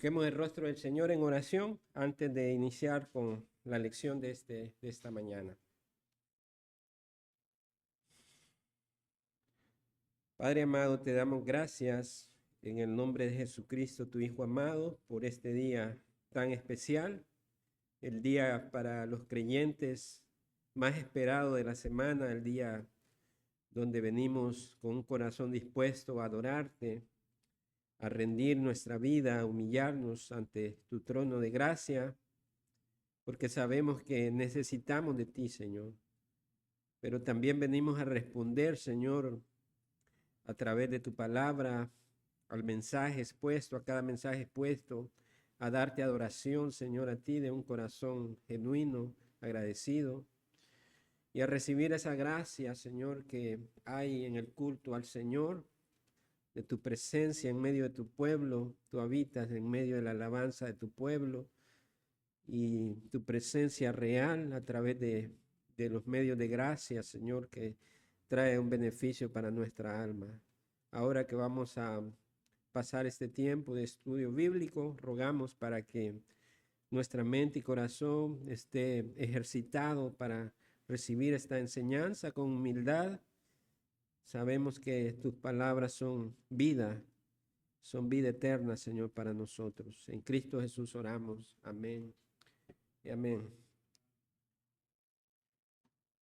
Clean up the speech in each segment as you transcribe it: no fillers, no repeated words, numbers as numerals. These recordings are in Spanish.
Busquemos el rostro del Señor en oración antes de iniciar con la lección de esta mañana. Padre amado, te damos gracias en el nombre de Jesucristo, tu Hijo amado, por este día tan especial, el día para los creyentes más esperado de la semana, el día donde venimos con un corazón dispuesto a adorarte, a rendir nuestra vida, a humillarnos ante tu trono de gracia, porque sabemos que necesitamos de ti, Señor. Pero también venimos a responder, Señor, a través de tu palabra, al mensaje expuesto, a cada mensaje expuesto, a darte adoración, Señor, a ti de un corazón genuino, agradecido, y a recibir esa gracia, Señor, que hay en el culto al Señor, de tu presencia en medio de tu pueblo. Tú habitas en medio de la alabanza de tu pueblo, y tu presencia real a través de los medios de gracia, Señor, que trae un beneficio para nuestra alma. Ahora que vamos a pasar este tiempo de estudio bíblico, rogamos para que nuestra mente y corazón esté ejercitado para recibir esta enseñanza con humildad. Sabemos que tus palabras son vida eterna, Señor, para nosotros. En Cristo Jesús oramos. Amén. Amén.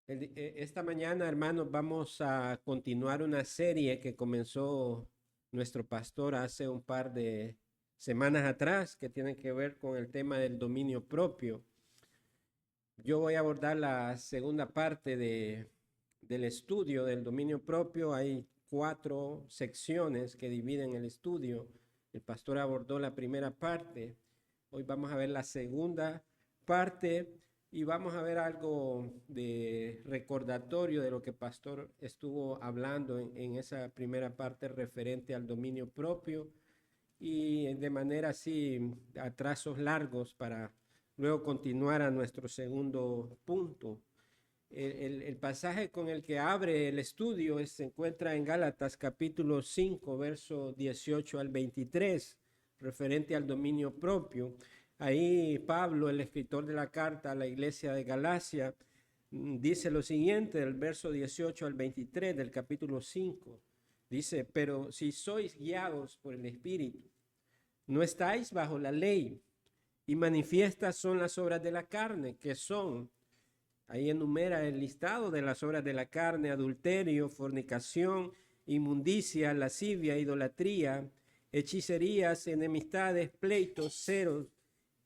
Esta mañana, hermanos, vamos a continuar una serie que comenzó nuestro pastor hace un par de semanas atrás, que tiene que ver con el tema del dominio propio. Yo voy a abordar la segunda parte del estudio del dominio propio. Hay 4 secciones que dividen el estudio. El pastor abordó la primera parte. Hoy vamos a ver la segunda parte y vamos a ver algo de recordatorio de lo que el pastor estuvo hablando en esa primera parte referente al dominio propio, y de manera así a trazos largos para luego continuar a nuestro segundo punto. El pasaje con el que abre el estudio se encuentra en Gálatas capítulo 5, verso 18 al 23, referente al dominio propio. Ahí Pablo, el escritor de la carta a la iglesia de Galacia, dice lo siguiente del verso 18 al 23 del capítulo 5. Dice: pero si sois guiados por el Espíritu, no estáis bajo la ley, y manifiestas son las obras de la carne, que son... Ahí enumera el listado de las obras de la carne: adulterio, fornicación, inmundicia, lascivia, idolatría, hechicerías, enemistades, pleitos,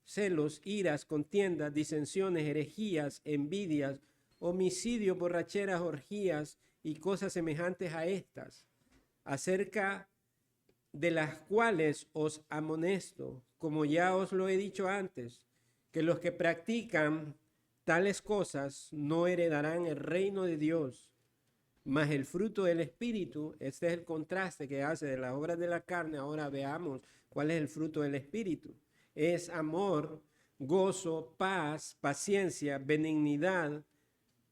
celos, iras, contiendas, disensiones, herejías, envidias, homicidios, borracheras, orgías y cosas semejantes a estas, acerca de las cuales os amonesto, como ya os lo he dicho antes, que los que practican tales cosas no heredarán el reino de Dios. Mas el fruto del Espíritu, este es el contraste que hace de las obras de la carne. Ahora veamos cuál es el fruto del Espíritu. Es amor, gozo, paz, paciencia, benignidad,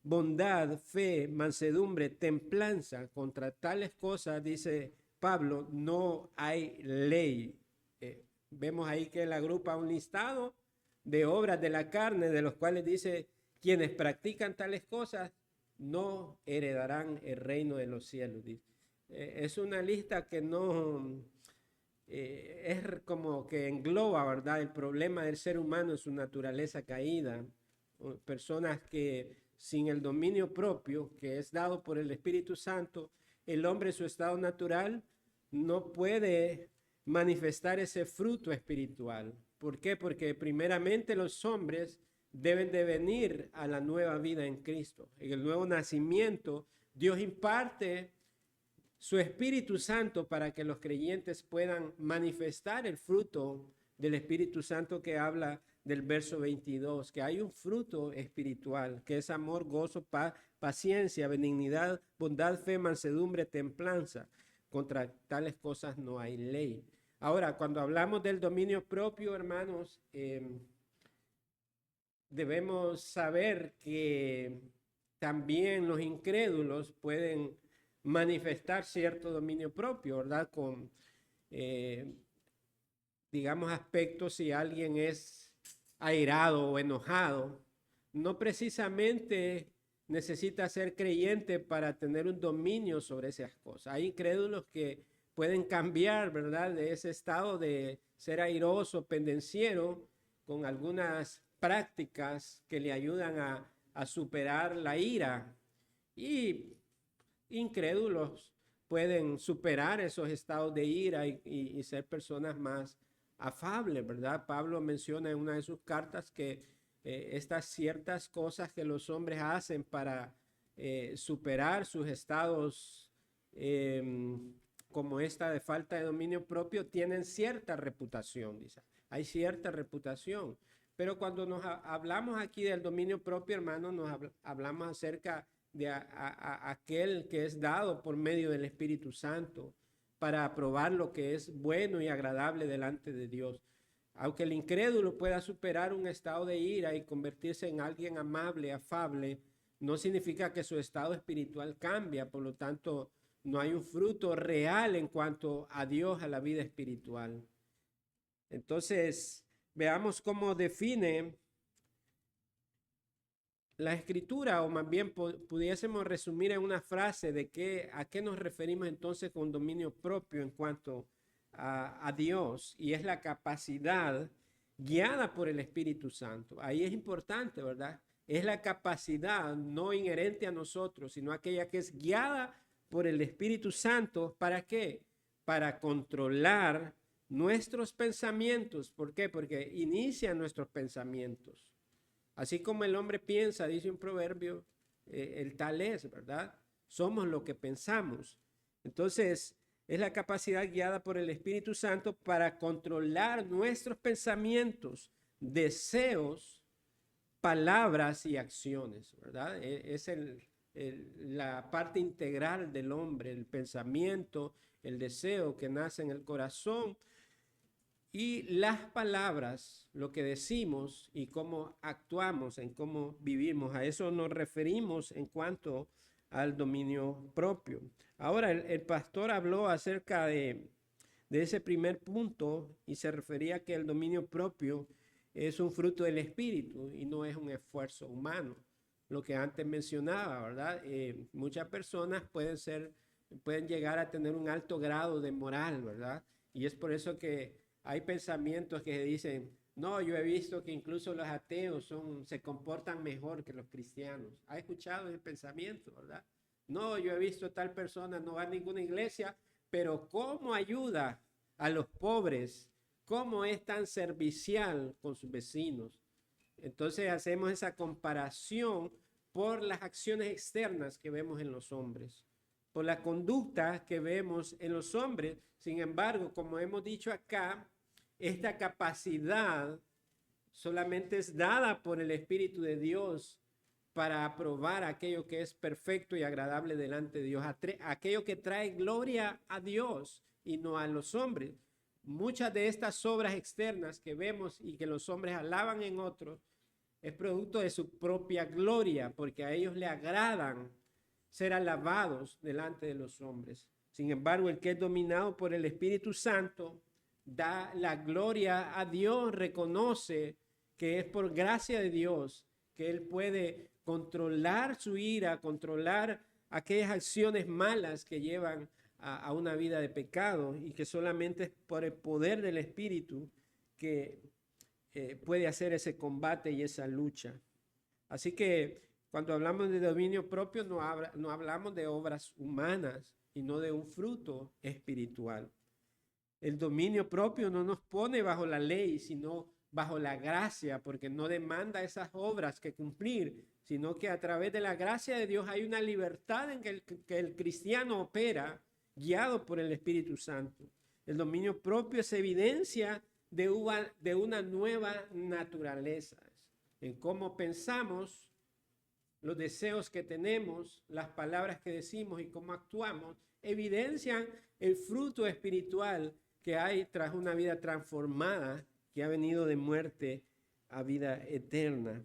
bondad, fe, mansedumbre, templanza. Contra tales cosas, dice Pablo, no hay ley. Vemos ahí que él agrupa un listado de obras de la carne, de los cuales dice: quienes practican tales cosas no heredarán el reino de los cielos. Es una lista que no es como que engloba, ¿verdad?, el problema del ser humano en su naturaleza caída. Personas que sin el dominio propio que es dado por el Espíritu Santo, el hombre en su estado natural no puede manifestar ese fruto espiritual. ¿Por qué? Porque primeramente los hombres deben de venir a la nueva vida en Cristo. En el nuevo nacimiento, Dios imparte su Espíritu Santo para que los creyentes puedan manifestar el fruto del Espíritu Santo, que habla del verso 22, que hay un fruto espiritual, que es amor, gozo, paz, paciencia, benignidad, bondad, fe, mansedumbre, templanza. Contra tales cosas no hay ley. Ahora, cuando hablamos del dominio propio, hermanos, debemos saber que también los incrédulos pueden manifestar cierto dominio propio, ¿verdad? digamos, aspectos si alguien es airado o enojado. No precisamente necesita ser creyente para tener un dominio sobre esas cosas. Hay incrédulos que pueden cambiar, ¿verdad?, de ese estado de ser airoso, pendenciero, con algunas prácticas que le ayudan a superar la ira. Y incrédulos pueden superar esos estados de ira y ser personas más afables, ¿verdad? Pablo menciona en una de sus cartas que estas ciertas cosas que los hombres hacen para superar sus estados eh, como esta de falta de dominio propio tienen cierta reputación, dice. Hay cierta reputación. Pero cuando nos hablamos aquí del dominio propio, hermanos, hablamos acerca de aquel que es dado por medio del Espíritu Santo para aprobar lo que es bueno y agradable delante de Dios. Aunque el incrédulo pueda superar un estado de ira y convertirse en alguien amable, afable, no significa que su estado espiritual cambia. Por lo tanto, no hay un fruto real en cuanto a Dios, a la vida espiritual. Entonces, veamos cómo define la escritura, o más bien pudiésemos resumir en una frase de a qué nos referimos entonces con dominio propio en cuanto a Dios, y es la capacidad guiada por el Espíritu Santo. Ahí es importante, ¿verdad? Es la capacidad no inherente a nosotros, sino aquella que es guiada por el Espíritu Santo. ¿Para qué? Para controlar nuestros pensamientos. ¿Por qué? Porque inicia nuestros pensamientos. Así como el hombre piensa, dice un proverbio, el tal es, ¿verdad? Somos lo que pensamos. Entonces, es la capacidad guiada por el Espíritu Santo para controlar nuestros pensamientos, deseos, palabras y acciones, ¿verdad? Es la parte integral del hombre, el pensamiento, el deseo que nace en el corazón. Y las palabras, lo que decimos y cómo actuamos, en cómo vivimos, a eso nos referimos en cuanto al dominio propio. Ahora, el pastor habló acerca de ese primer punto y se refería a que el dominio propio es un fruto del espíritu y no es un esfuerzo humano. Lo que antes mencionaba, ¿verdad? Muchas personas pueden llegar a tener un alto grado de moral, ¿verdad? Y es por eso que hay pensamientos que dicen, no, yo he visto que incluso los ateos se comportan mejor que los cristianos. ¿Ha escuchado ese pensamiento, verdad? No, yo he visto tal persona no va a ninguna iglesia, pero cómo ayuda a los pobres, cómo es tan servicial con sus vecinos. Entonces hacemos esa comparación por las acciones externas que vemos en los hombres, por la conducta que vemos en los hombres. Sin embargo, como hemos dicho acá, esta capacidad solamente es dada por el Espíritu de Dios para aprobar aquello que es perfecto y agradable delante de Dios, aquello que trae gloria a Dios y no a los hombres. Muchas de estas obras externas que vemos y que los hombres alaban en otros es producto de su propia gloria, porque a ellos le agradan ser alabados delante de los hombres. Sin embargo, el que es dominado por el Espíritu Santo da la gloria a Dios, reconoce que es por gracia de Dios que él puede controlar su ira, controlar aquellas acciones malas que llevan a una vida de pecado, y que solamente es por el poder del Espíritu que puede hacer ese combate y esa lucha. Así que cuando hablamos de dominio propio no hablamos de obras humanas y no de un fruto espiritual. El dominio propio no nos pone bajo la ley, sino bajo la gracia, porque no demanda esas obras que cumplir, sino que a través de la gracia de Dios hay una libertad en que el cristiano opera, guiado por el Espíritu Santo. El dominio propio es evidencia de una nueva naturaleza, en cómo pensamos, los deseos que tenemos, las palabras que decimos y cómo actuamos, evidencian el fruto espiritual que hay tras una vida transformada que ha venido de muerte a vida eterna.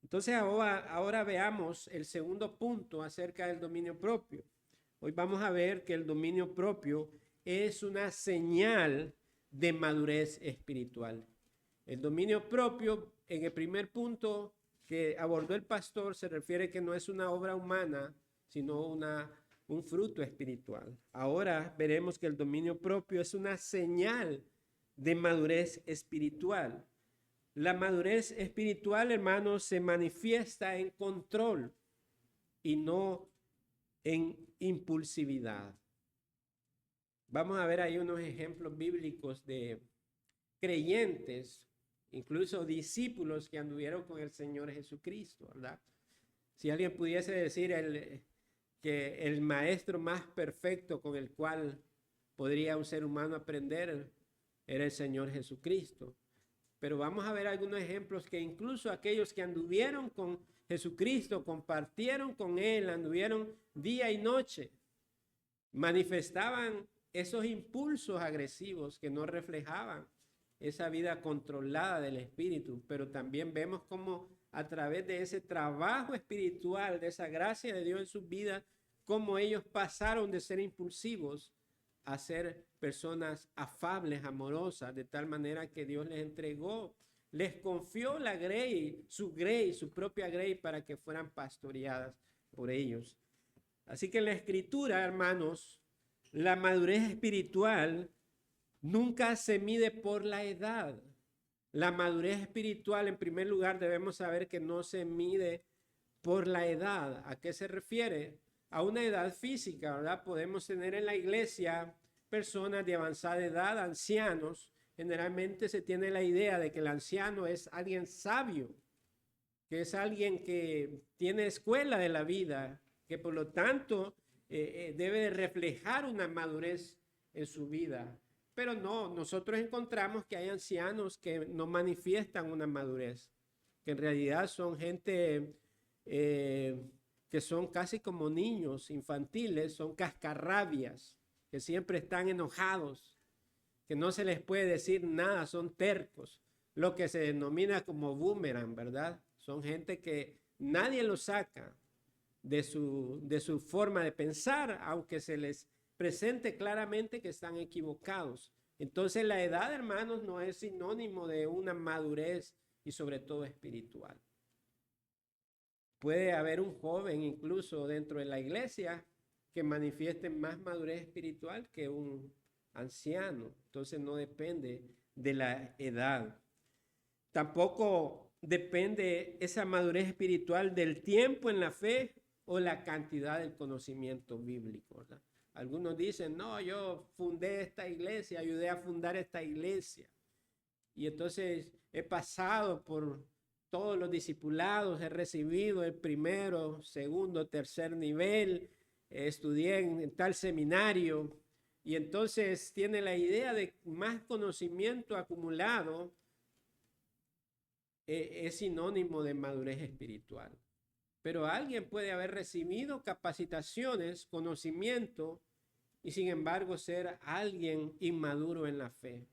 Entonces ahora veamos el segundo punto acerca del dominio propio. Hoy vamos a ver que el dominio propio es una señal de madurez espiritual. El dominio propio, en el primer punto que abordó el pastor, se refiere que no es una obra humana, sino un fruto espiritual. Ahora veremos que el dominio propio es una señal de madurez espiritual. La madurez espiritual, hermanos, se manifiesta en control y no en impulsividad. Vamos a ver ahí unos ejemplos bíblicos de creyentes, incluso discípulos que anduvieron con el Señor Jesucristo, ¿verdad? Si alguien pudiese decir que el maestro más perfecto con el cual podría un ser humano aprender era el Señor Jesucristo. Pero vamos a ver algunos ejemplos que incluso aquellos que anduvieron con Jesucristo, compartieron con Él, anduvieron día y noche, manifestaban esos impulsos agresivos que no reflejaban esa vida controlada del espíritu, pero también vemos cómo a través de ese trabajo espiritual, de esa gracia de Dios en sus vidas, cómo ellos pasaron de ser impulsivos a ser personas afables, amorosas, de tal manera que Dios les entregó, les confió la grey, su propia grey, para que fueran pastoreadas por ellos. Así que en la escritura, hermanos, la madurez espiritual nunca se mide por la edad. La madurez espiritual, en primer lugar, debemos saber que no se mide por la edad. ¿A qué se refiere? A una edad física, ¿verdad? Podemos tener en la iglesia personas de avanzada edad, ancianos. Generalmente se tiene la idea de que el anciano es alguien sabio, que es alguien que tiene escuela de la vida, que por lo tanto debe de reflejar una madurez en su vida. Pero no, nosotros encontramos que hay ancianos que no manifiestan una madurez, que en realidad son gente que son casi como niños infantiles, son cascarrabias, que siempre están enojados, que no se les puede decir nada, son tercos, lo que se denomina como boomerang, ¿verdad? Son gente que nadie los saca de su forma de pensar, aunque se les presente claramente que están equivocados. Entonces la edad, hermanos, no es sinónimo de una madurez y sobre todo espiritual. Puede haber un joven incluso dentro de la iglesia que manifieste más madurez espiritual que un anciano. Entonces no depende de la edad. Tampoco depende esa madurez espiritual del tiempo en la fe o la cantidad del conocimiento bíblico, ¿verdad? Algunos dicen, no, yo fundé esta iglesia, ayudé a fundar esta iglesia. Y entonces he pasado por todos los discipulados, he recibido el primero, segundo, tercer nivel, estudié en tal seminario. Y entonces tiene la idea de más conocimiento acumulado, es sinónimo de madurez espiritual. Pero alguien puede haber recibido capacitaciones, conocimiento, y sin embargo ser alguien inmaduro en la fe,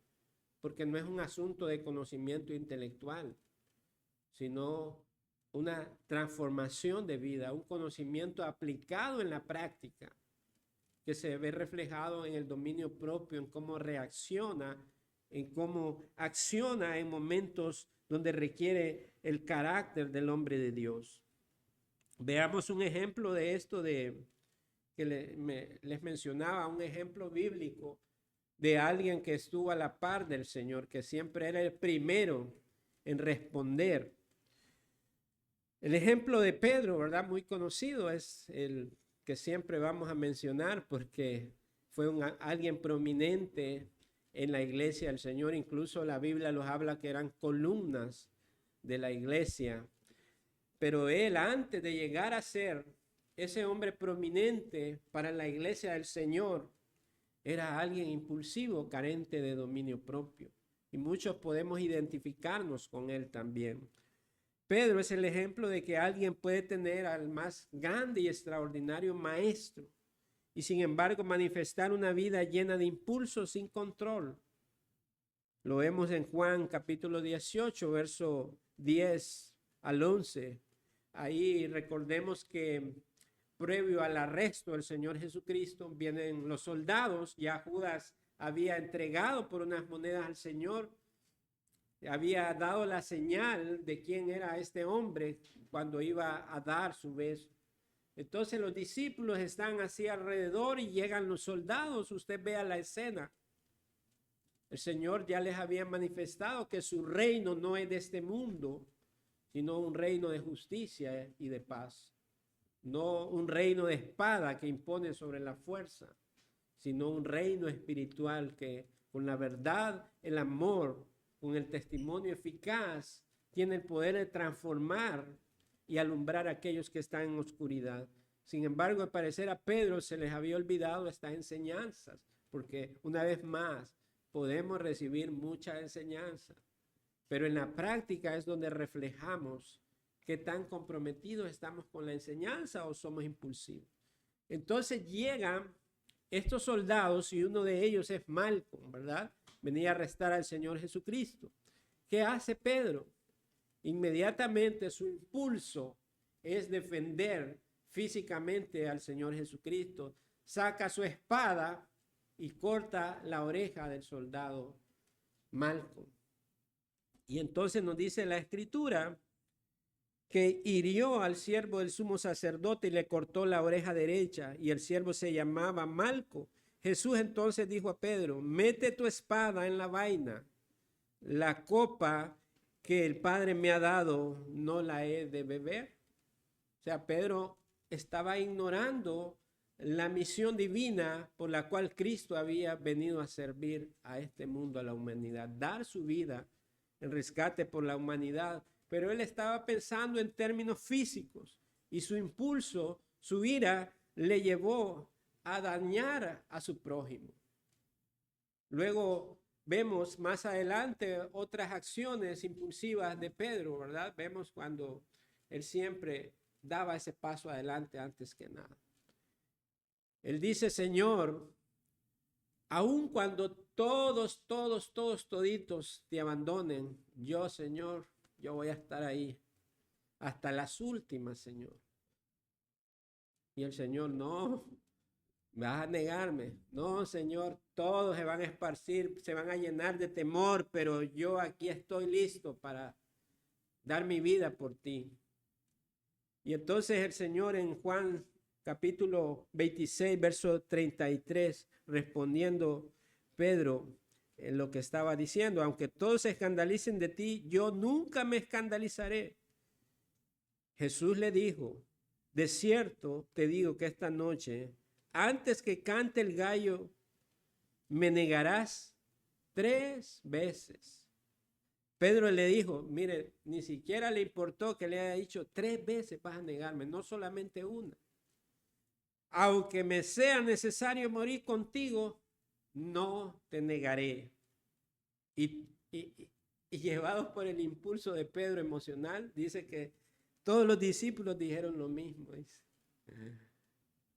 porque no es un asunto de conocimiento intelectual, sino una transformación de vida, un conocimiento aplicado en la práctica, que se ve reflejado en el dominio propio, en cómo reacciona, en cómo acciona en momentos donde requiere el carácter del hombre de Dios. Veamos un ejemplo de esto que les mencionaba, un ejemplo bíblico de alguien que estuvo a la par del Señor, que siempre era el primero en responder. El ejemplo de Pedro, ¿verdad? Muy conocido, es el que siempre vamos a mencionar porque fue alguien prominente en la iglesia del Señor. Incluso la Biblia los habla que eran columnas de la iglesia. Pero él, antes de llegar a ser ese hombre prominente para la iglesia del Señor, era alguien impulsivo, carente de dominio propio. Y muchos podemos identificarnos con él también. Pedro es el ejemplo de que alguien puede tener al más grande y extraordinario maestro y sin embargo manifestar una vida llena de impulsos sin control. Lo vemos en Juan capítulo 18, verso 10 al 11. Ahí recordemos que previo al arresto del Señor Jesucristo vienen los soldados, ya Judas había entregado por unas monedas al Señor, había dado la señal de quién era este hombre cuando iba a dar su beso. Entonces los discípulos están así alrededor y llegan los soldados. Usted vea la escena. El Señor ya les había manifestado que su reino no es de este mundo, sino un reino de justicia y de paz. No un reino de espada que impone sobre la fuerza, sino un reino espiritual que con la verdad, el amor, con el testimonio eficaz, tiene el poder de transformar y alumbrar a aquellos que están en oscuridad. Sin embargo, al parecer a Pedro se les había olvidado estas enseñanzas, porque una vez más podemos recibir mucha enseñanza, pero en la práctica es donde reflejamos qué tan comprometidos estamos con la enseñanza o somos impulsivos. Entonces llegan estos soldados y uno de ellos es Malco, ¿verdad? Venía a arrestar al Señor Jesucristo. ¿Qué hace Pedro? Inmediatamente su impulso es defender físicamente al Señor Jesucristo. Saca su espada y corta la oreja del soldado Malco. Y entonces nos dice la Escritura que hirió al siervo del sumo sacerdote y le cortó la oreja derecha, y el siervo se llamaba Malco. Jesús entonces dijo a Pedro: mete tu espada en la vaina. La copa que el Padre me ha dado, ¿no la he de beber? O sea, Pedro estaba ignorando la misión divina por la cual Cristo había venido a servir a este mundo, a la humanidad, dar su vida en rescate por la humanidad. Pero él estaba pensando en términos físicos y su impulso, su ira, le llevó a dañar a su prójimo. Luego vemos más adelante otras acciones impulsivas de Pedro, ¿verdad? Vemos cuando él siempre daba ese paso adelante antes que nada. Él dice: Señor, aun cuando toditos te abandonen, yo, Señor, yo voy a estar ahí hasta las últimas, Señor. Y el Señor: no, vas a negarme. No, Señor, todos se van a esparcir, se van a llenar de temor, pero yo aquí estoy listo para dar mi vida por ti. Y entonces el Señor en Juan capítulo 26, verso 33, respondiendo Pedro en lo que estaba diciendo: aunque todos se escandalicen de ti, yo nunca me escandalizaré. Jesús le dijo: de cierto te digo que esta noche, antes que cante el gallo, me negarás 3 veces. Pedro le dijo: mire, ni siquiera le importó que le haya dicho 3 veces vas a negarme, no solamente una. Aunque me sea necesario morir contigo, no te negaré. Y llevados por el impulso de Pedro emocional, dice que todos los discípulos dijeron lo mismo. Dice.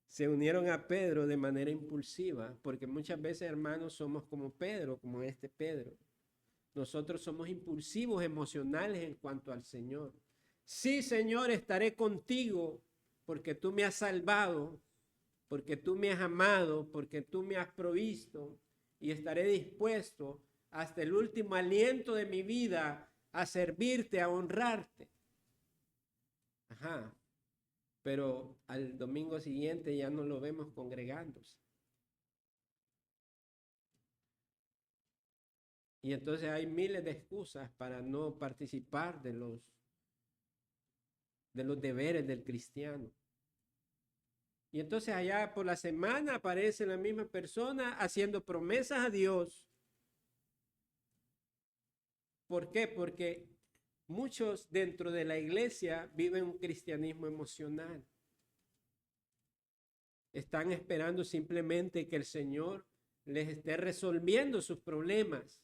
Se unieron a Pedro de manera impulsiva, porque muchas veces, hermanos, somos como Pedro, como este Pedro. Nosotros somos impulsivos emocionales en cuanto al Señor. Sí, Señor, estaré contigo porque tú me has salvado, porque tú me has amado, porque tú me has provisto, y estaré dispuesto hasta el último aliento de mi vida a servirte, a honrarte. Ajá. Pero al domingo siguiente ya no lo vemos congregándose. Y entonces hay miles de excusas para no participar de los deberes del cristiano. Y entonces allá por la semana aparece la misma persona haciendo promesas a Dios. ¿Por qué? Porque muchos dentro de la iglesia viven un cristianismo emocional. Están esperando simplemente que el Señor les esté resolviendo sus problemas,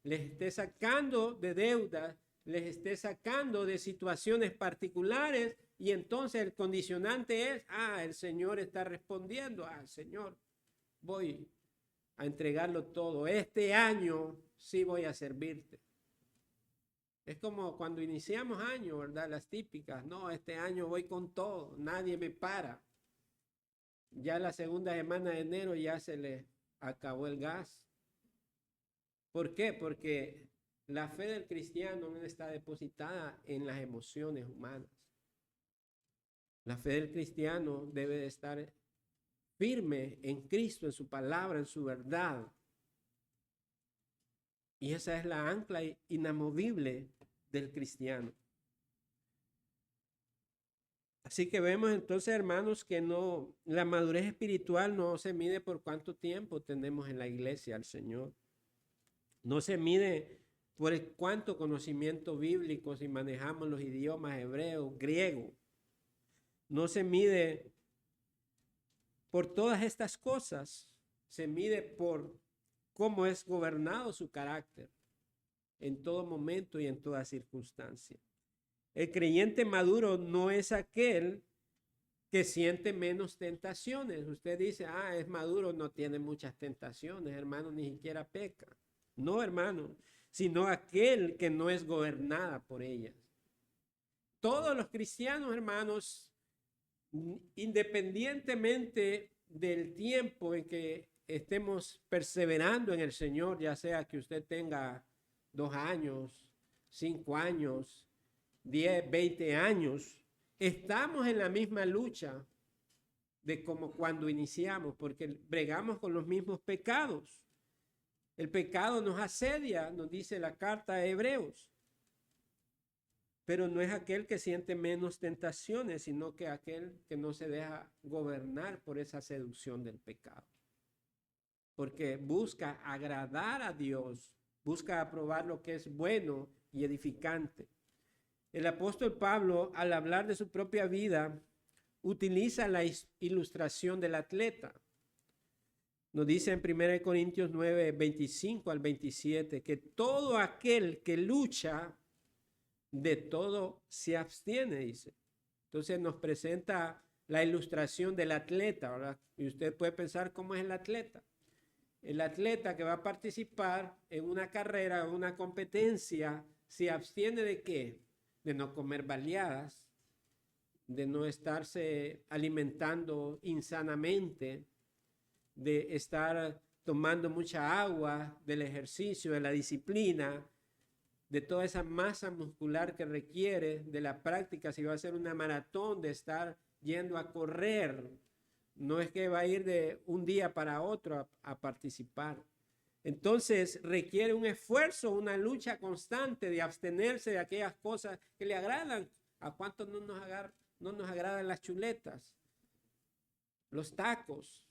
les esté sacando de deudas, les esté sacando de situaciones particulares, y entonces el condicionante es: el Señor está respondiendo, Señor, voy a entregarlo todo, este año sí voy a servirte. Es como cuando iniciamos año, ¿verdad? Las típicas: no, este año voy con todo, nadie me para. Ya la segunda semana de enero ya se le acabó el gas, ¿Por qué? Porque la fe del cristiano no está depositada en las emociones humanas. La fe del cristiano debe de estar firme en Cristo, en su palabra, en su verdad. Y esa es la ancla inamovible del cristiano. Así que vemos entonces, hermanos, que la madurez espiritual no se mide por cuánto tiempo tenemos en la iglesia al Señor. No se mide por cuánto conocimiento bíblico, si manejamos los idiomas hebreo, griego. No se mide por todas estas cosas. Se mide por cómo es gobernado su carácter en todo momento y en toda circunstancia. El creyente maduro no es aquel que siente menos tentaciones. Usted dice, es maduro, no tiene muchas tentaciones, hermano, ni siquiera peca. No, hermano, sino aquel que no es gobernada por ellas. Todos los cristianos, hermanos, independientemente del tiempo en que estemos perseverando en el Señor, ya sea que usted tenga 2 años, 5 años, 10, 20 años, estamos en la misma lucha de como cuando iniciamos, porque bregamos con los mismos pecados. El pecado nos asedia, nos dice la carta de Hebreos, pero no es aquel que siente menos tentaciones, sino que aquel que no se deja gobernar por esa seducción del pecado. Porque busca agradar a Dios, busca aprobar lo que es bueno y edificante. El apóstol Pablo, al hablar de su propia vida, utiliza la ilustración del atleta. Nos dice en 1 Corintios 9, 25 al 27, que todo aquel que lucha, de todo se abstiene, dice. Entonces nos presenta la ilustración del atleta, ¿verdad? Y usted puede pensar cómo es el atleta. El atleta que va a participar en una carrera, en una competencia, se abstiene ¿de qué? De no comer baleadas, de no estarse alimentando insanamente, de estar tomando mucha agua, del ejercicio, de la disciplina, de toda esa masa muscular que requiere de la práctica. Si va a ser una maratón, de estar yendo a correr, no es que va a ir de un día para otro a participar. Entonces requiere un esfuerzo, una lucha constante de abstenerse de aquellas cosas que le agradan. ¿A cuántos no nos agradan las chuletas, los tacos?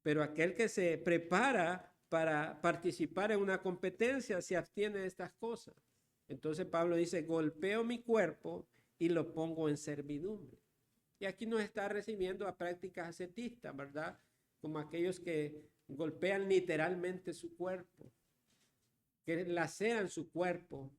Pero aquel que se prepara para participar en una competencia se abstiene de estas cosas. Entonces Pablo dice, golpeo mi cuerpo y lo pongo en servidumbre. Y aquí nos está recibiendo a prácticas ascetistas, ¿verdad? Como aquellos que golpean literalmente su cuerpo, que laceran su cuerpo,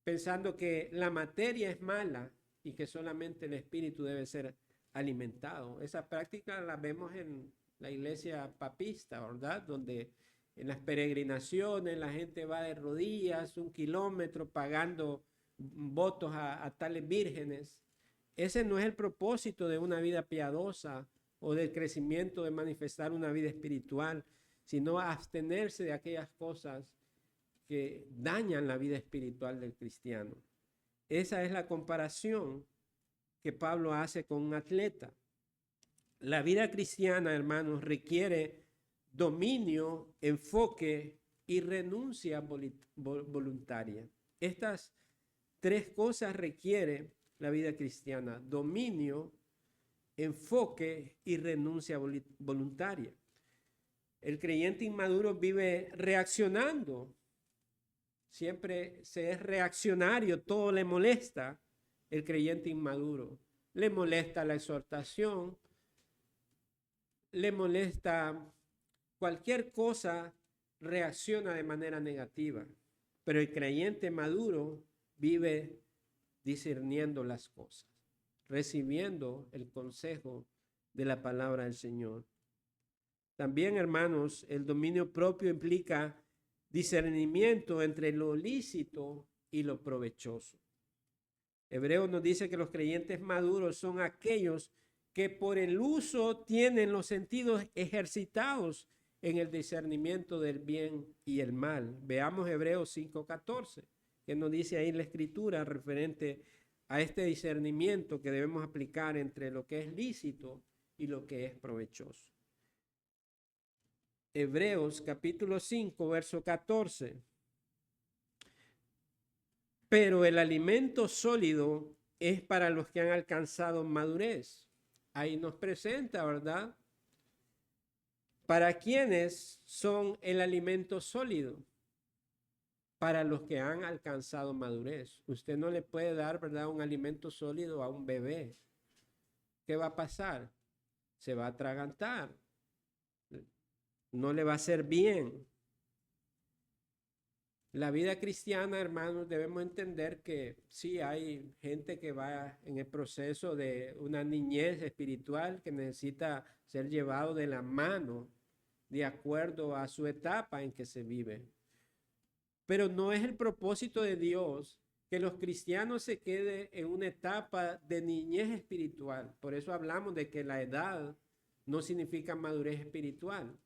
pensando que la materia es mala y que solamente el espíritu debe ser alimentado. Esa práctica la vemos en la iglesia papista, ¿verdad? Donde en las peregrinaciones la gente va de rodillas 1 kilómetro pagando votos a tales vírgenes. Ese no es el propósito de una vida piadosa o del crecimiento, de manifestar una vida espiritual, sino abstenerse de aquellas cosas que dañan la vida espiritual del cristiano. Esa es la comparación que Pablo hace con un atleta. La vida cristiana, hermanos, requiere dominio, enfoque y renuncia voluntaria. Estas 3 cosas requiere la vida cristiana: dominio, enfoque y renuncia voluntaria. El creyente inmaduro vive reaccionando. Siempre se es reaccionario, todo le molesta. El creyente inmaduro le molesta la exhortación, le molesta cualquier cosa, reacciona de manera negativa. Pero el creyente maduro vive discerniendo las cosas, recibiendo el consejo de la palabra del Señor. También, hermanos, el dominio propio implica discernimiento entre lo lícito y lo provechoso. Hebreo nos dice que los creyentes maduros son aquellos que por el uso tienen los sentidos ejercitados en el discernimiento del bien y el mal. Veamos Hebreos 5:14, que nos dice ahí la escritura referente a este discernimiento que debemos aplicar entre lo que es lícito y lo que es provechoso. Hebreos capítulo 5, verso 14. Pero el alimento sólido es para los que han alcanzado madurez. Ahí nos presenta, ¿verdad? ¿Para quiénes son el alimento sólido? Para los que han alcanzado madurez. Usted no le puede dar, ¿verdad?, un alimento sólido a un bebé. ¿Qué va a pasar? Se va a atragantar. No le va a hacer bien. La vida cristiana, hermanos, debemos entender que sí hay gente que va en el proceso de una niñez espiritual que necesita ser llevado de la mano de acuerdo a su etapa en que se vive. Pero no es el propósito de Dios que los cristianos se queden en una etapa de niñez espiritual. Por eso hablamos de que la edad no significa madurez espiritual.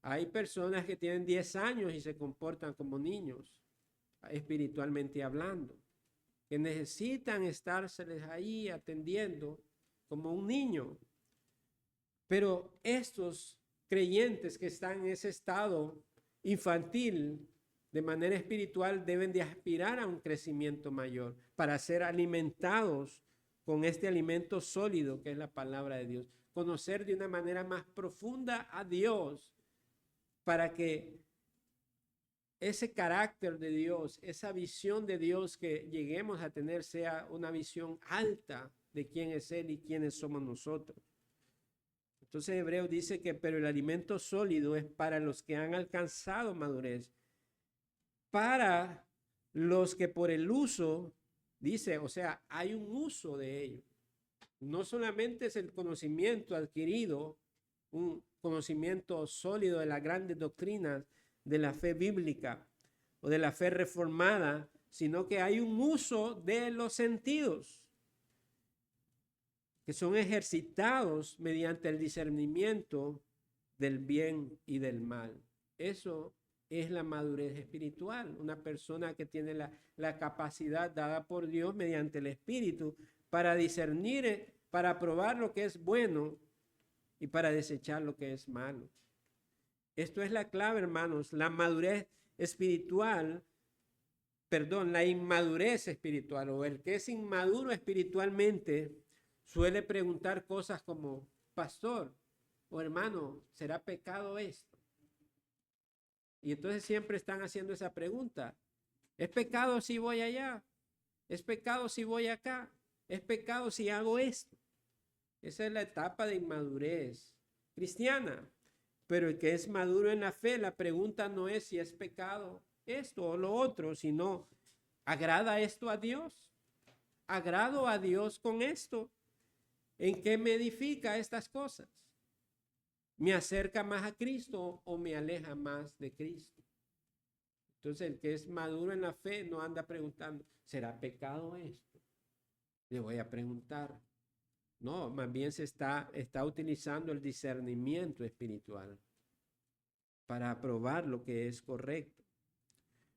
Hay personas que tienen 10 años y se comportan como niños, espiritualmente hablando, que necesitan estárseles ahí atendiendo como un niño. Pero estos creyentes que están en ese estado infantil de manera espiritual deben de aspirar a un crecimiento mayor para ser alimentados con este alimento sólido que es la palabra de Dios. Conocer de una manera más profunda a Dios para que ese carácter de Dios, esa visión de Dios que lleguemos a tener sea una visión alta de quién es Él y quiénes somos nosotros. Entonces Hebreo dice que pero el alimento sólido es para los que han alcanzado madurez, para los que por el uso, dice, o sea, hay un uso de ello. No solamente es el conocimiento adquirido, un conocimiento sólido de las grandes doctrinas de la fe bíblica o de la fe reformada, sino que hay un uso de los sentidos que son ejercitados mediante el discernimiento del bien y del mal. Eso es la madurez espiritual, una persona que tiene la capacidad dada por Dios mediante el Espíritu para discernir, para probar lo que es bueno y para desechar lo que es malo. Esto es la clave, hermanos. La madurez espiritual, la inmadurez espiritual, o el que es inmaduro espiritualmente suele preguntar cosas como, pastor o hermano, ¿será pecado esto? Y entonces siempre están haciendo esa pregunta. ¿Es pecado si voy allá? ¿Es pecado si voy acá? ¿Es pecado si hago esto? Esa es la etapa de inmadurez cristiana. Pero el que es maduro en la fe, la pregunta no es si es pecado esto o lo otro, sino, ¿agrada esto a Dios? ¿Agrado a Dios con esto? ¿En qué me edifica estas cosas? ¿Me acerca más a Cristo o me aleja más de Cristo? Entonces el que es maduro en la fe no anda preguntando, ¿será pecado esto? Le voy a preguntar. No, más bien se está utilizando el discernimiento espiritual para probar lo que es correcto.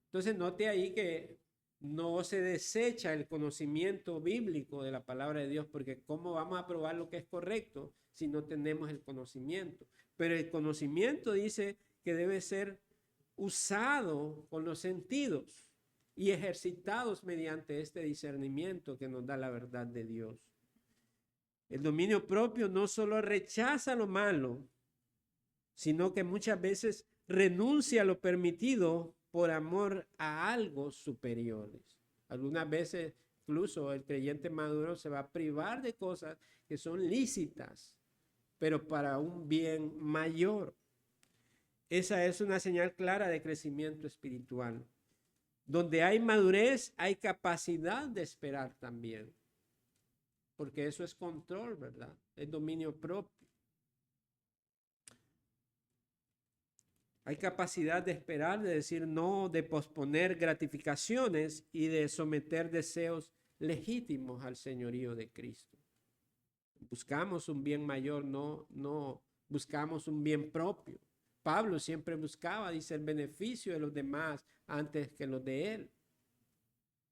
Entonces note ahí que no se desecha el conocimiento bíblico de la palabra de Dios, porque ¿cómo vamos a probar lo que es correcto si no tenemos el conocimiento? Pero el conocimiento dice que debe ser usado con los sentidos y ejercitados mediante este discernimiento que nos da la verdad de Dios. El dominio propio no solo rechaza lo malo, sino que muchas veces renuncia a lo permitido por amor a algo superiores. Algunas veces incluso el creyente maduro se va a privar de cosas que son lícitas, pero para un bien mayor. Esa es una señal clara de crecimiento espiritual. Donde hay madurez, hay capacidad de esperar también. Porque eso es control, ¿verdad? Es dominio propio. Hay capacidad de esperar, de decir no, de posponer gratificaciones y de someter deseos legítimos al señorío de Cristo. Buscamos un bien mayor, no buscamos un bien propio. Pablo siempre buscaba, dice, el beneficio de los demás antes que los de él.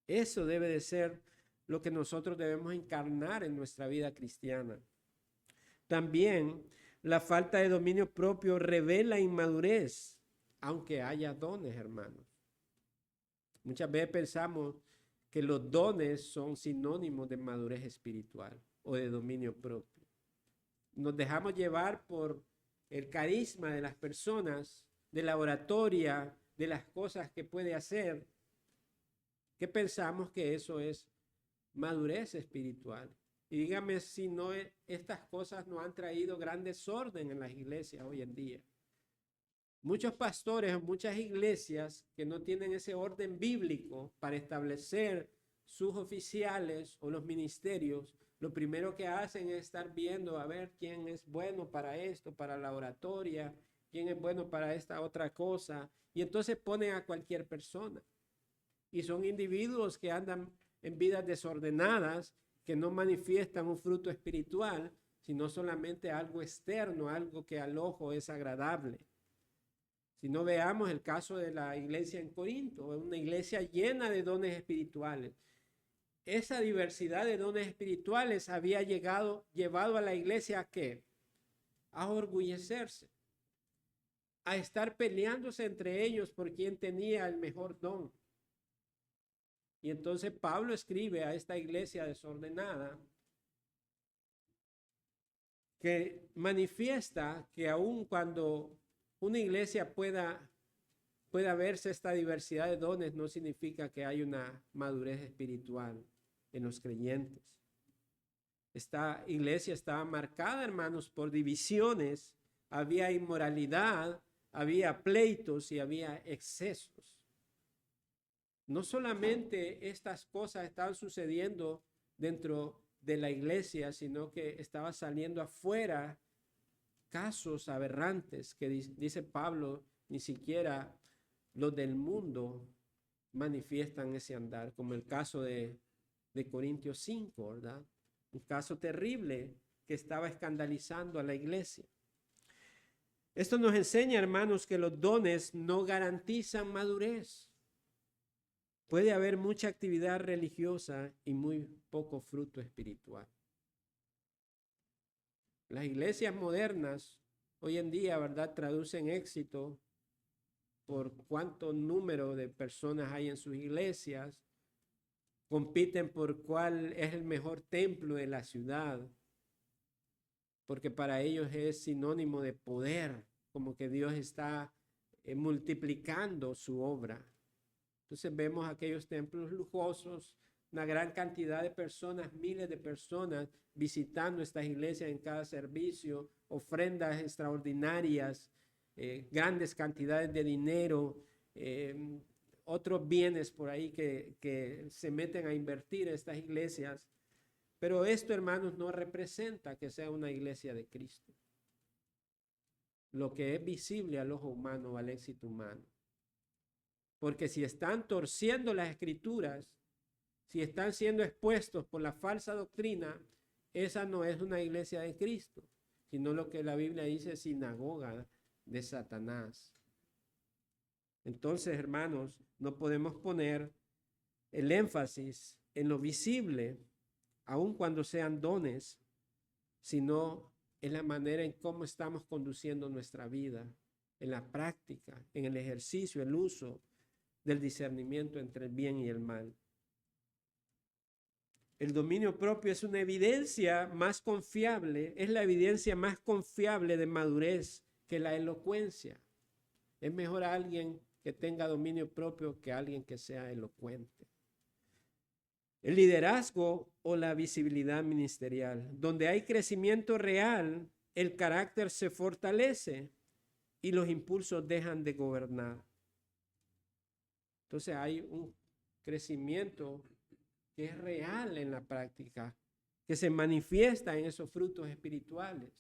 Eso debe de ser lo que nosotros debemos encarnar en nuestra vida cristiana. También la falta de dominio propio revela inmadurez, aunque haya dones, hermanos. Muchas veces pensamos que los dones son sinónimos de madurez espiritual o de dominio propio. Nos dejamos llevar por el carisma de las personas, de la oratoria, de las cosas que puede hacer, que pensamos que eso es madurez espiritual. Y dígame si no, estas cosas no han traído gran desorden en las iglesias hoy en día. Muchos pastores, muchas iglesias que no tienen ese orden bíblico para establecer sus oficiales o los ministerios, lo primero que hacen es estar viendo a ver quién es bueno para esto, para la oratoria, quién es bueno para esta otra cosa, y entonces ponen a cualquier persona. Y son individuos que andan en vidas desordenadas, que no manifiestan un fruto espiritual, sino solamente algo externo, algo que al ojo es agradable. Si no, veamos el caso de la iglesia en Corinto, una iglesia llena de dones espirituales. Esa diversidad de dones espirituales había llevado a la iglesia ¿a qué? A orgullecerse, a estar peleándose entre ellos por quién tenía el mejor don. Y entonces Pablo escribe a esta iglesia desordenada que manifiesta que aun cuando una iglesia pueda verse esta diversidad de dones, no significa que hay una madurez espiritual en los creyentes. Esta iglesia estaba marcada, hermanos, por divisiones, había inmoralidad, había pleitos y había excesos. No solamente estas cosas estaban sucediendo dentro de la iglesia, sino que estaba saliendo afuera casos aberrantes que dice Pablo, ni siquiera los del mundo manifiestan ese andar, como el caso de Corintios 5, ¿verdad? Un caso terrible que estaba escandalizando a la iglesia. Esto nos enseña, hermanos, que los dones no garantizan madurez. Puede haber mucha actividad religiosa y muy poco fruto espiritual. Las iglesias modernas hoy en día, ¿verdad?, traducen éxito por cuánto número de personas hay en sus iglesias, compiten por cuál es el mejor templo de la ciudad, porque para ellos es sinónimo de poder, como que Dios está multiplicando su obra. Entonces vemos aquellos templos lujosos, una gran cantidad de personas, miles de personas visitando estas iglesias en cada servicio, ofrendas extraordinarias, grandes cantidades de dinero, otros bienes por ahí que se meten a invertir en estas iglesias. Pero esto, hermanos, no representa que sea una iglesia de Cristo. Lo que es visible al ojo humano, al éxito humano. Porque si están torciendo las escrituras, si están siendo expuestos por la falsa doctrina, esa no es una iglesia de Cristo, sino lo que la Biblia dice, sinagoga de Satanás. Entonces, hermanos, no podemos poner el énfasis en lo visible, aun cuando sean dones, sino en la manera en cómo estamos conduciendo nuestra vida, en la práctica, en el ejercicio, el uso del discernimiento entre el bien y el mal. El dominio propio es una evidencia más confiable, es la evidencia más confiable de madurez que la elocuencia. Es mejor a alguien que tenga dominio propio que a alguien que sea elocuente. El liderazgo o la visibilidad ministerial. Donde hay crecimiento real, el carácter se fortalece y los impulsos dejan de gobernar. Entonces hay un crecimiento que es real en la práctica, que se manifiesta en esos frutos espirituales,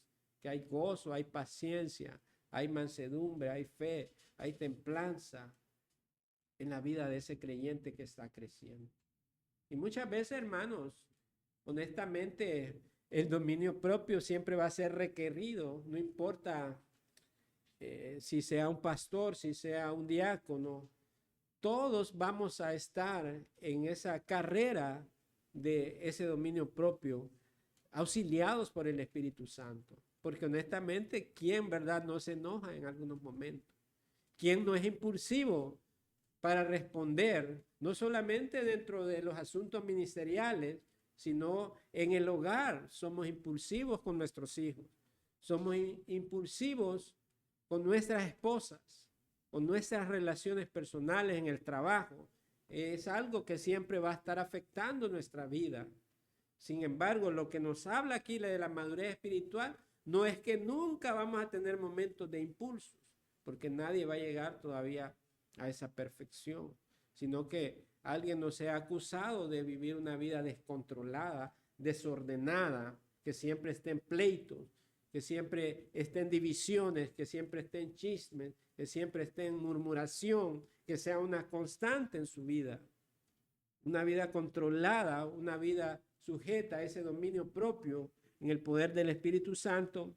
que hay gozo, hay paciencia, hay mansedumbre, hay fe, hay templanza en la vida de ese creyente que está creciendo. Y muchas veces, hermanos, honestamente, el dominio propio siempre va a ser requerido, no importa si sea un pastor, si sea un diácono, todos vamos a estar en esa carrera de ese dominio propio, auxiliados por el Espíritu Santo. Porque honestamente, ¿quién, verdad, no se enoja en algunos momentos? ¿Quién no es impulsivo para responder, no solamente dentro de los asuntos ministeriales, sino en el hogar? Somos impulsivos con nuestros hijos, somos impulsivos con nuestras esposas, con nuestras relaciones personales en el trabajo. Es algo que siempre va a estar afectando nuestra vida. Sin embargo, lo que nos habla aquí de la madurez espiritual no es que nunca vamos a tener momentos de impulsos, porque nadie va a llegar todavía a esa perfección, sino que alguien no sea acusado de vivir una vida descontrolada, desordenada, que siempre esté en pleitos, que siempre esté en divisiones, que siempre esté en chismes, que siempre esté en murmuración, que sea una constante en su vida. Una vida controlada, una vida sujeta a ese dominio propio en el poder del Espíritu Santo,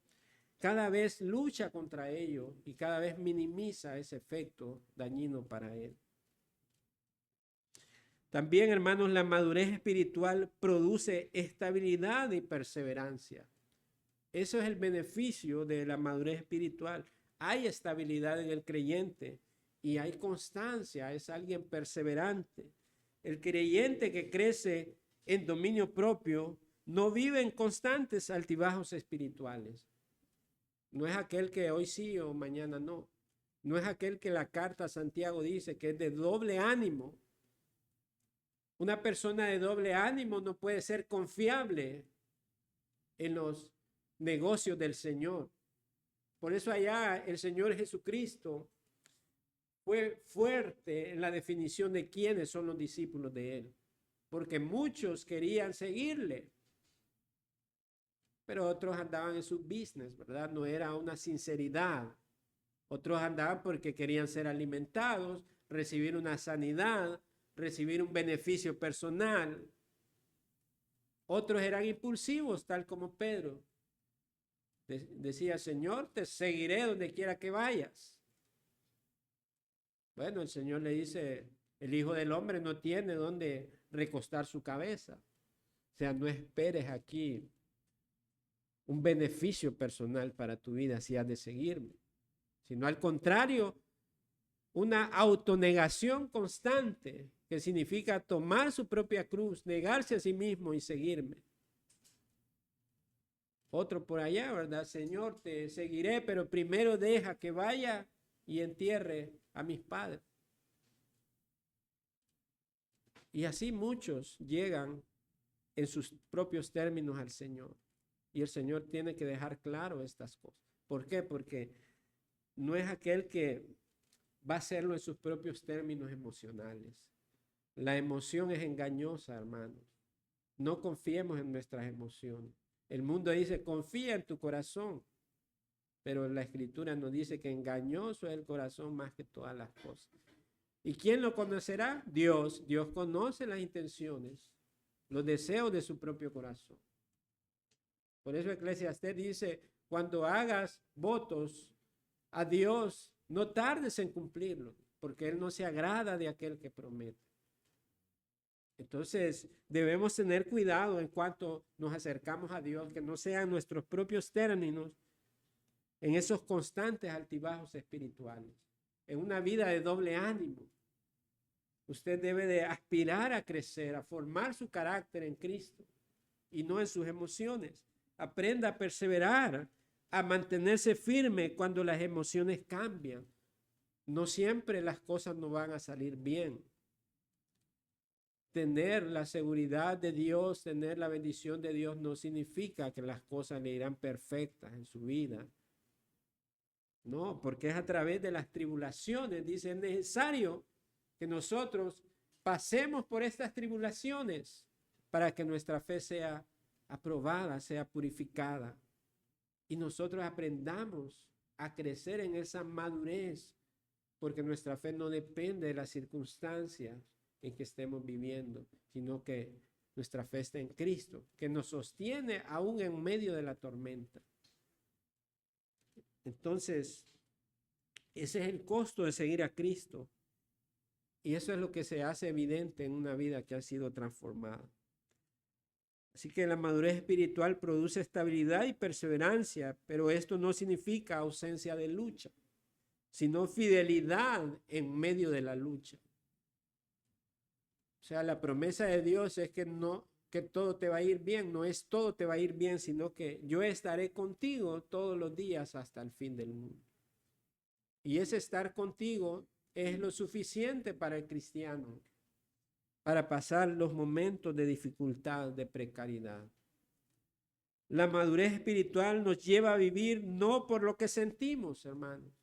cada vez lucha contra ello y cada vez minimiza ese efecto dañino para él. También, hermanos, la madurez espiritual produce estabilidad y perseverancia. Eso es el beneficio de la madurez espiritual. Hay estabilidad en el creyente y hay constancia, es alguien perseverante. El creyente que crece en dominio propio no vive en constantes altibajos espirituales. No es aquel que hoy sí o mañana no. No es aquel que la carta a Santiago dice que es de doble ánimo. Una persona de doble ánimo no puede ser confiable en los negocios del Señor. Por eso allá el Señor Jesucristo fue fuerte en la definición de quiénes son los discípulos de Él. Porque muchos querían seguirle, pero otros andaban en su business, ¿verdad? No era una sinceridad. Otros andaban porque querían ser alimentados, recibir una sanidad, recibir un beneficio personal. Otros eran impulsivos, tal como Pedro. Decía, Señor, te seguiré donde quiera que vayas. Bueno, el Señor le dice, el Hijo del Hombre no tiene dónde recostar su cabeza. O sea, no esperes aquí un beneficio personal para tu vida si has de seguirme, sino al contrario, una autonegación constante, que significa tomar su propia cruz, negarse a sí mismo y seguirme. Otro por allá, ¿verdad? Señor, te seguiré, pero primero deja que vaya y entierre a mis padres. Y así muchos llegan en sus propios términos al Señor. Y el Señor tiene que dejar claro estas cosas. ¿Por qué? Porque no es aquel que va a hacerlo en sus propios términos emocionales. La emoción es engañosa, hermanos. No confiemos en nuestras emociones. El mundo dice, confía en tu corazón. Pero la Escritura nos dice que engañoso es el corazón más que todas las cosas. ¿Y quién lo conocerá? Dios. Dios conoce las intenciones, los deseos de su propio corazón. Por eso Eclesiastés dice, cuando hagas votos a Dios, no tardes en cumplirlo, porque Él no se agrada de aquel que promete. Entonces, debemos tener cuidado en cuanto nos acercamos a Dios, que no sean nuestros propios términos en esos constantes altibajos espirituales, en una vida de doble ánimo. Usted debe de aspirar a crecer, a formar su carácter en Cristo y no en sus emociones. Aprenda a perseverar, a mantenerse firme cuando las emociones cambian. No siempre las cosas no van a salir bien. Tener la seguridad de Dios, tener la bendición de Dios no significa que las cosas le irán perfectas en su vida. No, porque es a través de las tribulaciones, dice, es necesario que nosotros pasemos por estas tribulaciones para que nuestra fe sea aprobada, sea purificada. Y nosotros aprendamos a crecer en esa madurez, porque nuestra fe no depende de las circunstancias en que estemos viviendo, sino que nuestra fe está en Cristo, que nos sostiene aún en medio de la tormenta. Entonces, Ese es el costo de seguir a Cristo. Y eso es lo que se hace evidente en una vida que ha sido transformada. Así que la madurez espiritual produce estabilidad y perseverancia, pero esto no significa ausencia de lucha, sino fidelidad en medio de la lucha. O sea, la promesa de Dios es que no, que todo te va a ir bien, no es todo te va a ir bien, sino que yo estaré contigo todos los días hasta el fin del mundo. Y ese estar contigo es lo suficiente para el cristiano, para pasar los momentos de dificultad, de precariedad. La madurez espiritual nos lleva a vivir no por lo que sentimos, hermanos,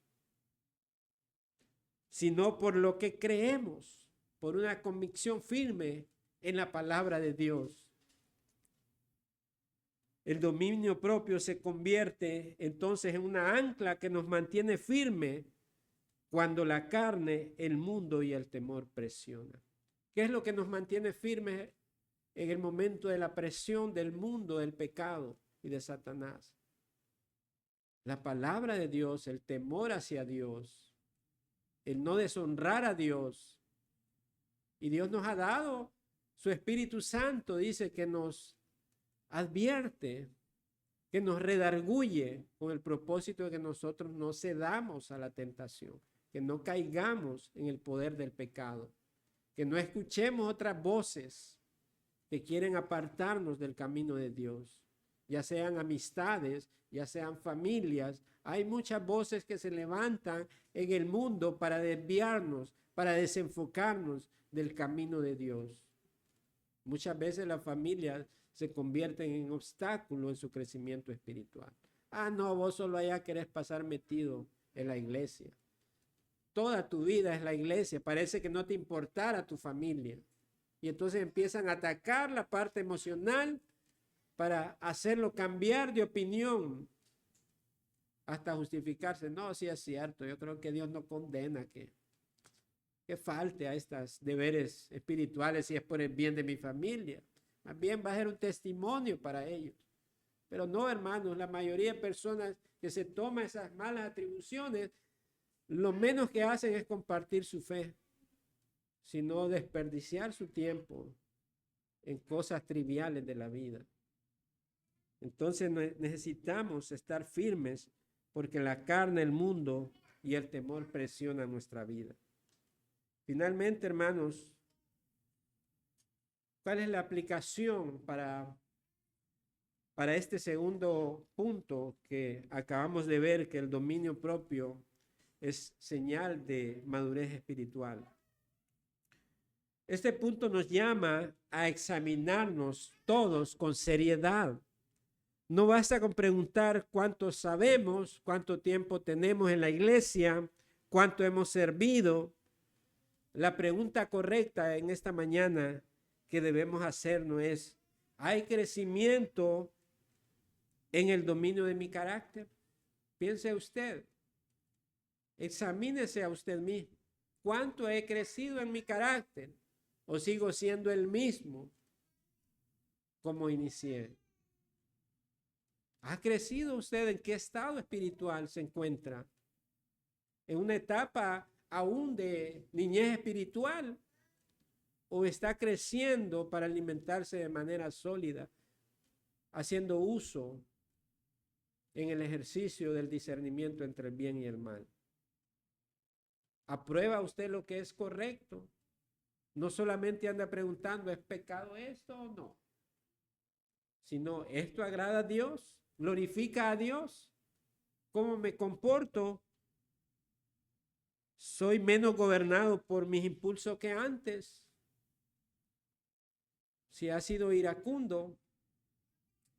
sino por lo que creemos, por una convicción firme en la palabra de Dios. El dominio propio se convierte entonces en una ancla que nos mantiene firme cuando la carne, el mundo y el temor presionan. ¿Qué es lo que nos mantiene firmes en el momento de la presión del mundo, del pecado y de Satanás? La palabra de Dios, el temor hacia Dios, el no deshonrar a Dios. Y Dios nos ha dado su Espíritu Santo, dice que nos advierte, que nos redarguye con el propósito de que nosotros no cedamos a la tentación, que no caigamos en el poder del pecado, que no escuchemos otras voces que quieren apartarnos del camino de Dios, ya sean amistades, ya sean familias. Hay muchas voces que se levantan en el mundo para desviarnos, para desenfocarnos del camino de Dios. Muchas veces las familias se convierten en obstáculos en su crecimiento espiritual. Ah, no, vos solo allá querés pasar metido en la iglesia. Toda tu vida es la iglesia, parece que no te importara tu familia. Y entonces empiezan a atacar la parte emocional para hacerlo cambiar de opinión hasta justificarse. No, sí es cierto, yo creo que Dios no condena que falte a estos deberes espirituales si es por el bien de mi familia. Más bien va a ser un testimonio para ellos. Pero no, hermanos, la mayoría de personas que se toman esas malas atribuciones, lo menos que hacen es compartir su fe, sino desperdiciar su tiempo en cosas triviales de la vida. Entonces necesitamos estar firmes porque la carne, el mundo y el temor presionan nuestra vida. Finalmente, hermanos, ¿cuál es la aplicación para este segundo punto que acabamos de ver, que el dominio propio es señal de madurez espiritual? Este punto nos llama a examinarnos todos con seriedad. No basta con preguntar cuánto sabemos, cuánto tiempo tenemos en la iglesia, cuánto hemos servido. La pregunta correcta en esta mañana que debemos hacernos es: ¿hay crecimiento en el dominio de mi carácter? Piense usted, examínese a usted mismo. ¿Cuánto he crecido en mi carácter? ¿O sigo siendo el mismo como inicié? ¿Ha crecido usted? ¿En qué estado espiritual se encuentra? ¿En una etapa aún de niñez espiritual? ¿O está creciendo para alimentarse de manera sólida, haciendo uso en el ejercicio del discernimiento entre el bien y el mal? ¿Aprueba usted lo que es correcto? No solamente anda preguntando, ¿es pecado esto o no? Sino, ¿esto agrada a Dios? ¿Glorifica a Dios? ¿Cómo me comporto? ¿Soy menos gobernado por mis impulsos que antes? Si ha sido iracundo,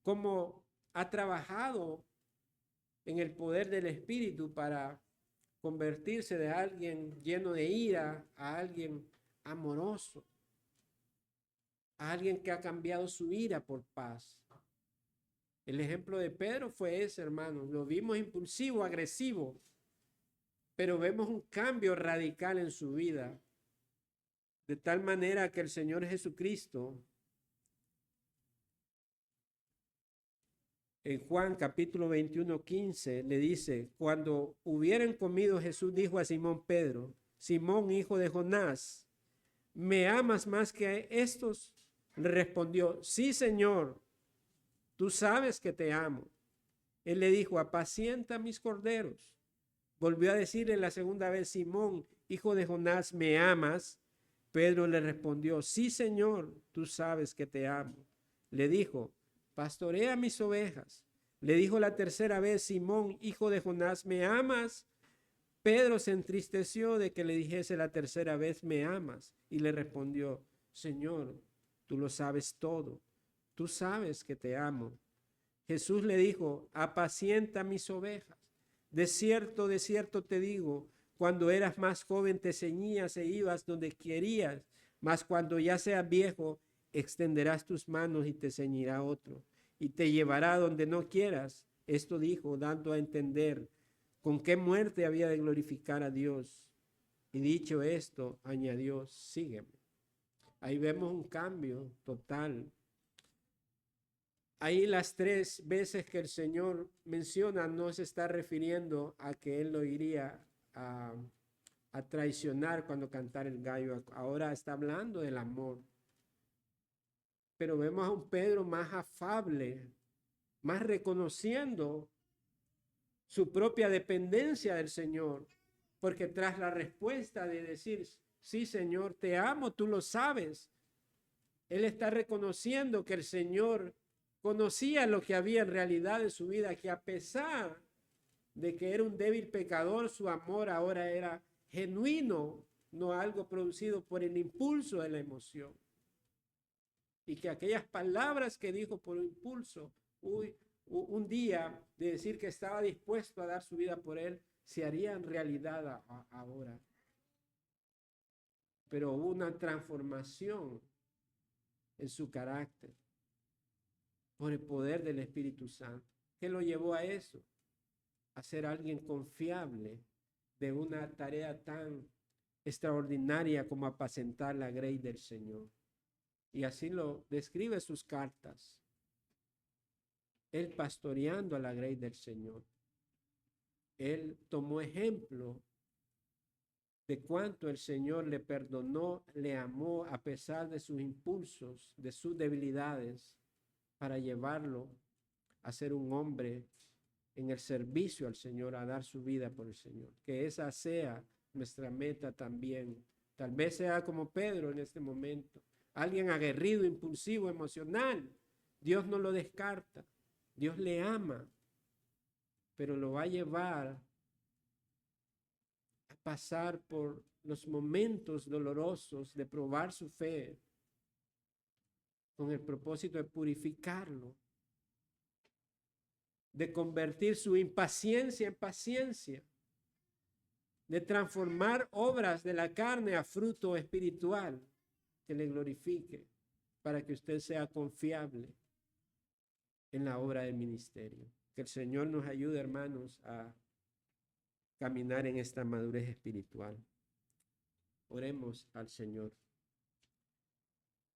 ¿cómo ha trabajado en el poder del Espíritu para convertirse de alguien lleno de ira a alguien amoroso, a alguien que ha cambiado su ira por paz? El ejemplo de Pedro fue ese, hermanos. Lo vimos impulsivo, agresivo, pero vemos un cambio radical en su vida, de tal manera que el Señor Jesucristo En Juan capítulo 21:15 le dice, cuando hubieran comido, Jesús dijo a Simón Pedro, Simón, hijo de Jonás, ¿me amas más que a estos? Le respondió, sí, Señor, tú sabes que te amo. Él le dijo, apacienta mis corderos. Volvió a decirle la segunda vez, Simón, hijo de Jonás, ¿me amas? Pedro le respondió, sí, Señor, tú sabes que te amo. Le dijo, pastorea mis ovejas. Le dijo la tercera vez, Simón, hijo de Jonás, ¿me amas? Pedro se entristeció de que le dijese la tercera vez, ¿me amas? Y le respondió, Señor, tú lo sabes todo. Tú sabes que te amo. Jesús le dijo, apacienta mis ovejas. De cierto te digo, cuando eras más joven te ceñías e ibas donde querías, mas cuando ya seas viejo, extenderás tus manos y te ceñirá otro, y te llevará donde no quieras. Esto dijo, dando a entender con qué muerte había de glorificar a Dios. Y dicho esto, añadió, sígueme. Ahí vemos un cambio total. Ahí las 3 veces que el Señor menciona no se está refiriendo a que Él lo iría a, a traicionar cuando cantara el gallo. Ahora está hablando del amor. Pero vemos a un Pedro más afable, más reconociendo su propia dependencia del Señor. Porque tras la respuesta de decir, sí, Señor, te amo, tú lo sabes, Él está reconociendo que el Señor conocía lo que había en realidad en su vida, que a pesar de que era un débil pecador, su amor ahora era genuino, no algo producido por el impulso de la emoción. Y que aquellas palabras que dijo por impulso, un día de decir que estaba dispuesto a dar su vida por él, se harían realidad ahora. Pero hubo una transformación en su carácter por el poder del Espíritu Santo. ¿Qué lo llevó a eso? A ser alguien confiable de una tarea tan extraordinaria como apacentar la grey del Señor. Y así lo describe sus cartas. Él pastoreando a la grey del Señor. Él tomó ejemplo de cuánto el Señor le perdonó, le amó a pesar de sus impulsos, de sus debilidades, para llevarlo a ser un hombre en el servicio al Señor, a dar su vida por el Señor. Que esa sea nuestra meta también. Tal vez sea como Pedro en este momento, alguien aguerrido, impulsivo, emocional. Dios no lo descarta, Dios le ama, pero lo va a llevar a pasar por los momentos dolorosos de probar su fe con el propósito de purificarlo, de convertir su impaciencia en paciencia, de transformar obras de la carne a fruto espiritual que le glorifique, para que usted sea confiable en la obra del ministerio. Que el Señor nos ayude, hermanos, a caminar en esta madurez espiritual. Oremos al Señor.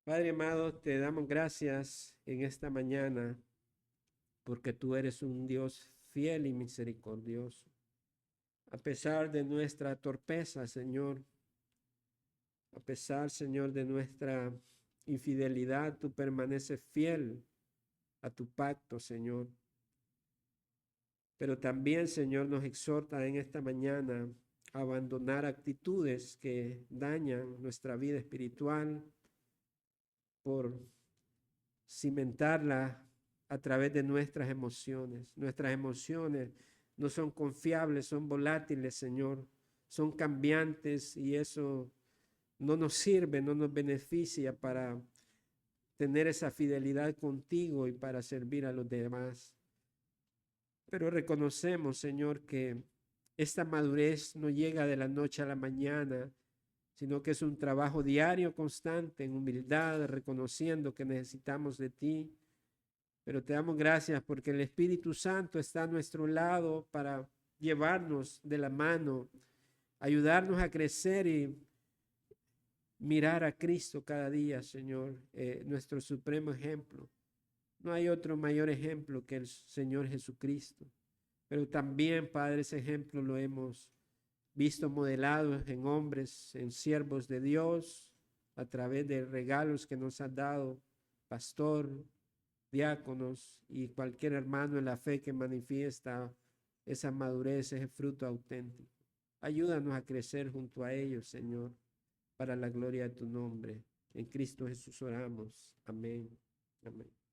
Padre amado, te damos gracias en esta mañana porque tú eres un Dios fiel y misericordioso. A pesar de nuestra torpeza, Señor, a pesar, Señor, de nuestra infidelidad, tú permaneces fiel a tu pacto, Señor. Pero también, Señor, nos exhorta en esta mañana a abandonar actitudes que dañan nuestra vida espiritual por cimentarla a través de nuestras emociones. Nuestras emociones no son confiables, son volátiles, Señor, son cambiantes y eso no nos sirve, no nos beneficia para tener esa fidelidad contigo y para servir a los demás. Pero reconocemos, Señor, que esta madurez no llega de la noche a la mañana, sino que es un trabajo diario, constante, en humildad, reconociendo que necesitamos de ti. Pero te damos gracias porque el Espíritu Santo está a nuestro lado para llevarnos de la mano, ayudarnos a crecer y mirar a Cristo cada día, Señor, nuestro supremo ejemplo. No hay otro mayor ejemplo que el Señor Jesucristo. Pero también, Padre, ese ejemplo lo hemos visto modelado en hombres, en siervos de Dios, a través de regalos que nos ha dado, pastor, diáconos y cualquier hermano en la fe que manifiesta esa madurez, ese fruto auténtico. Ayúdanos a crecer junto a ellos, Señor, para la gloria de tu nombre. En Cristo Jesús oramos. Amén. Amén.